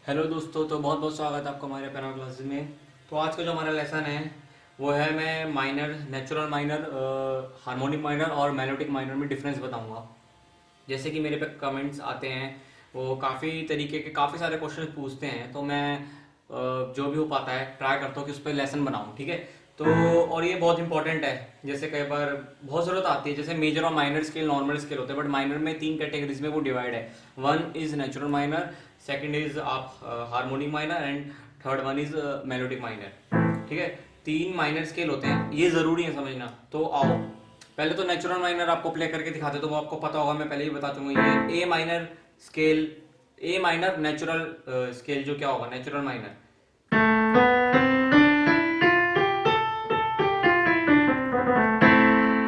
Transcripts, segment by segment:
Hello दोस्तों, तो बहुत बहुत स्वागत है आपका हमारे पियानो क्लासेस में। तो आज का जो हमारा लेसन है वो है, मैं minor, natural minor, harmonic minor और मेलोडिक माइनर में डिफरेंस बताऊंगा। जैसे कि मेरे पे कमेंट्स आते हैं, वो काफ़ी तरीके के काफ़ी सारे क्वेश्चन पूछते हैं, तो मैं जो भी हो पाता है ट्राई करता हूँ कि उस पर लेसन बनाऊँ। ठीक है। तो और ये बहुत इंपॉर्टेंट है। जैसे कई बार बहुत ज़रूरत आती है, जैसे मेजर और माइनर स्केल, नॉर्मल स्केल होते हैं, बट माइनर में 3 कैटेगरीज में वो डिवाइड है। One is natural minor, second is आप harmonic minor, and third one is melodic minor. ठीक है। 3 माइनर स्केल होते हैं, ये ज़रूरी है समझना। तो आओ पहले तो नेचुरल माइनर आपको प्ले करके दिखाते, तो वो आपको पता होगा, मैं पहले ही बता चुका। ये ए माइनर स्केल, ए माइनर नेचुरल स्केल जो क्या होगा, नेचुरल माइनर।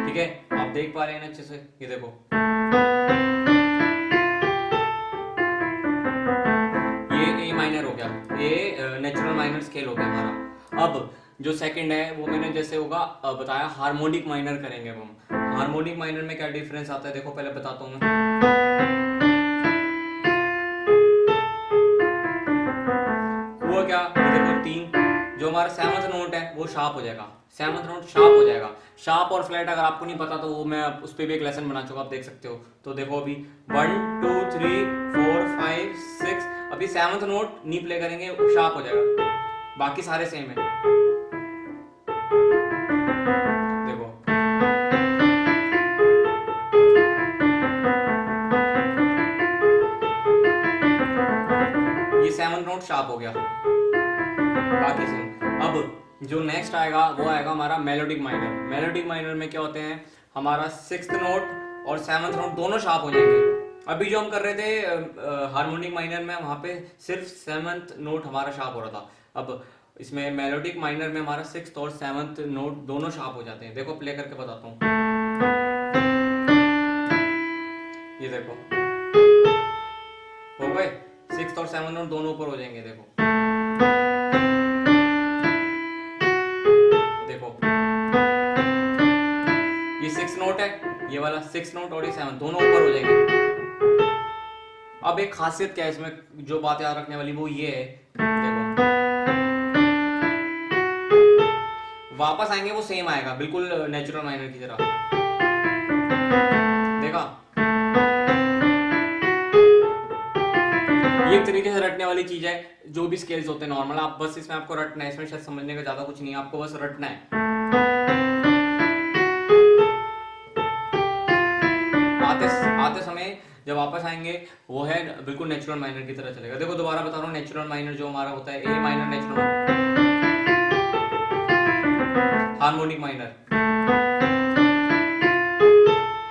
ठीक है, आप देख पा रहे हैं ना अच्छे से, ये देखो, ये ए माइनर हो गया, ये नेचुरल माइनर स्केल हो गया हमारा। अब जो सेकंड है वो मैंने जैसे होगा बताया, हार्मोनिक माइनर करेंगे अब हम। हार्मोनिक माइनर में क्या डिफरेंस आता है देखो, पहले बताता हूँ मैं। हुआ क्या, ये देखो, 3 जो हमारा सेवंथ नोट है वो शार्प हो जाएगा, सेवंथ नोट शार्प हो जाएगा। शार्प और फ्लैट अगर आपको नहीं पता तो वो मैं उस पर भी एक लेसन बना चुका, आप देख सकते हो। तो देखो अभी 1 2 3 4 5 6, अभी सेवंथ नोट नहीं प्ले करेंगे, शार्प हो जाएगा, बाकी सारे सेम है। देखो, ये सेवंथ नोट शार्प हो गया, बाकी सेम। अब जो नेक्स्ट आएगा वो आएगा हमारा मेलोडिक माइनर। मेलोडिक माइनर में क्या होते हैं, हमारा सिक्स्थ नोट और सेवंथ नोट दोनों शार्प हो जाएंगे। अभी जो हम कर रहे थे हार्मोनिक माइनर में, वहां पे सिर्फ सेवंथ नोट हमारा शार्प हो रहा था। अब इसमें मेलोडिक माइनर में हमारा सिक्स्थ और सेवंथ नोट दोनों शार्प हो जाते हैं। देखो प्ले करके बताता हूँ, ये देखो, हो गए, सिक्स्थ और सेवंथ नोट दोनों ऊपर हो जाएंगे। देखो देखो, ये सिक्स नोट है, ये वाला सिक्स नोट और ये सेवन दोनों ऊपर हो जाएंगे। अब एक खासियत क्या है इसमें, जो बात याद रखने वाली वो ये है, देखो, वापस आएंगे वो सेम आएगा, बिल्कुल नेचुरल माइनर की तरह। देखा, ये एक तरीके से रटने वाली चीज है। जो भी स्केल्स होते हैं नॉर्मल, आप बस इसमें आपको रटना है, इसमें शायद समझने का ज्यादा कुछ नहीं है, आपको बस रटना है। आते आते समय जब वापस आएंगे वो है बिल्कुल नेचुरल माइनर की तरह चलेगा। देखो दोबारा बता रहा हूँ, नेचुरल माइनर जो हमारा होता है, ए minor natural, harmonic minor,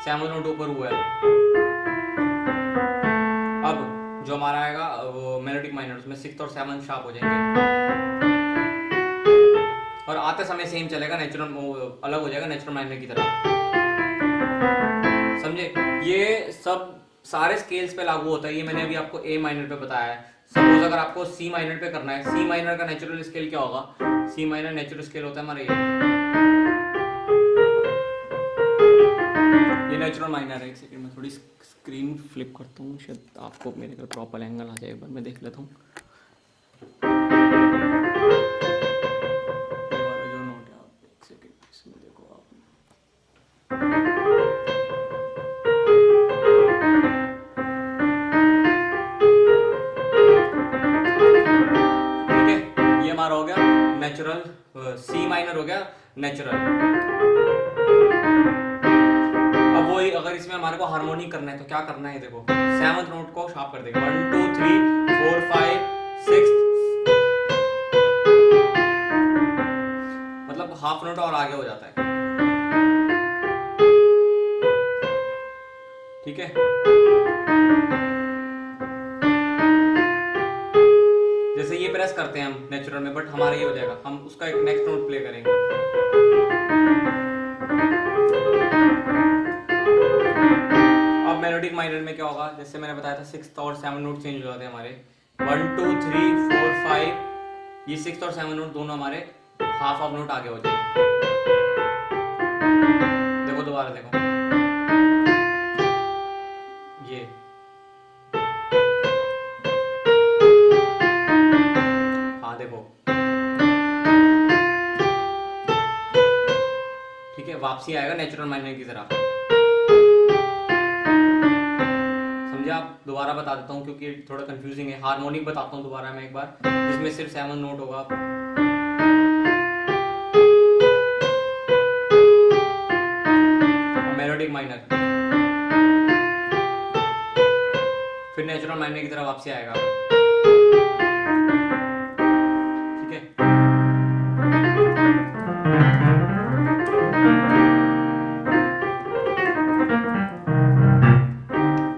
seven note ऊपर हुआ है। अब जो हमारा आएगा वो मेलोडिक माइनर, उसमें सिक्स्थ और सेवन शार्प हो जाएंगे, और आते समय सेम चलेगा, नेचुरल अलग हो जाएगा नेचुरल माइनर की तरह। समझे, ये सब सारे स्केल्स पे लागू होता है। ये मैंने अभी आपको ए माइनर पे बताया है। सपोज अगर आपको सी माइनर पे करना है, सी माइनर का नेचुरल स्केल क्या होगा, सी माइनर नेचुरल स्केल होता है हमारा ये नेचुरल माइनर है। एक सेकंड में थोड़ी स्क्रीन फ्लिप करता हूँ, शायद आपको मेरे का प्रॉपर एंगल आ जाए, एक बार मैं देख लेता हूँ। ये वाला जो नोट है, आप एक सेकंड इसमें देखो आप, ये हमारा हो गया नेचुरल, सी माइनर हो गया नेचुरल। अब वही अगर इसमें हमारे को हार्मोनिक करना है तो क्या करना है, देखो, सेवंथ नोट को शार्प कर देंगे, 1 2 3 4 5 6, मतलब हाफ नोट और आगे हो जाता है। ठीक है, जैसे ये प्रेस करते हैं हम नेचुरल में, बट हमारा ये हो जाएगा, हम उसका एक नेक्स्ट नोट प्ले करेंगे। अब मेलोडिक माइनर में क्या होगा, जैसे मैंने बताया था, सिक्स्थ और सेवन नोट चेंज हो जाते हैं हमारे, 1 2 3 4 5, ये सिक्स्थ और सेवन नोट दोनों हमारे हाफ ऑफ नोट आगे हो जाएंगे। देखो दोबारा देखो, ये वापसी आएगा नेचुरल माइनर की तरह। समझे आप? दोबारा बता देता हूँ क्योंकि थोड़ा कंफ्यूजिंग है। हार्मोनिक बताता हूँ दोबारा मैं एक बार, जिसमें सिर्फ 7 नोट होगा। मेलोडिक माइनर, फिर नेचुरल माइनर की तरह वापसी आएगा। ठीक है।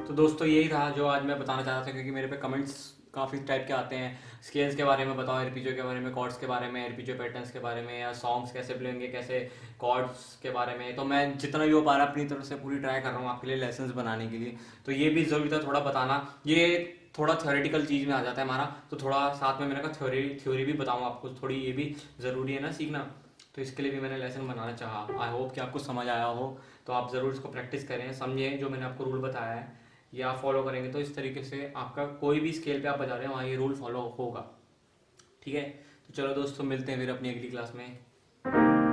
तो दोस्तों यही था जो आज मैं बताना चाह रहा था, क्योंकि मेरे पे कमेंट्स काफ़ी टाइप के आते हैं, स्केल्स के बारे में बताओ, एरपीजो के बारे में, कॉर्ड्स के बारे में, एरपीजो पैटर्न्स के बारे में, या सॉन्ग्स कैसे प्ले होंगे, कैसे कॉर्ड्स के बारे में। तो मैं जितना भी हो पा रहा अपनी तरफ से पूरी ट्राई कर रहा हूँ आपके लिए लेसन्स बनाने के लिए। तो ये भी ज़रूरी था थोड़ा बताना। ये थोड़ा थ्योरेटिकल चीज़ में आ जाता है हमारा, तो थोड़ा साथ में मैंने कहा थ्योरी भी बताऊँ आपको, थोड़ी ये भी ज़रूरी है ना सीखना। तो इसके लिए भी मैंने लेसन बनाना चाहा। आई होप कि आपको समझ आया हो। तो आप ज़रूर इसको प्रैक्टिस करें, समझें जो मैंने आपको रूल बताया है, या फॉलो करेंगे तो इस तरीके से आपका कोई भी स्केल पे आप बजा रहे हो वहाँ ये रूल फॉलो होगा। ठीक है। तो चलो दोस्तों, मिलते हैं फिर अपनी अगली क्लास में।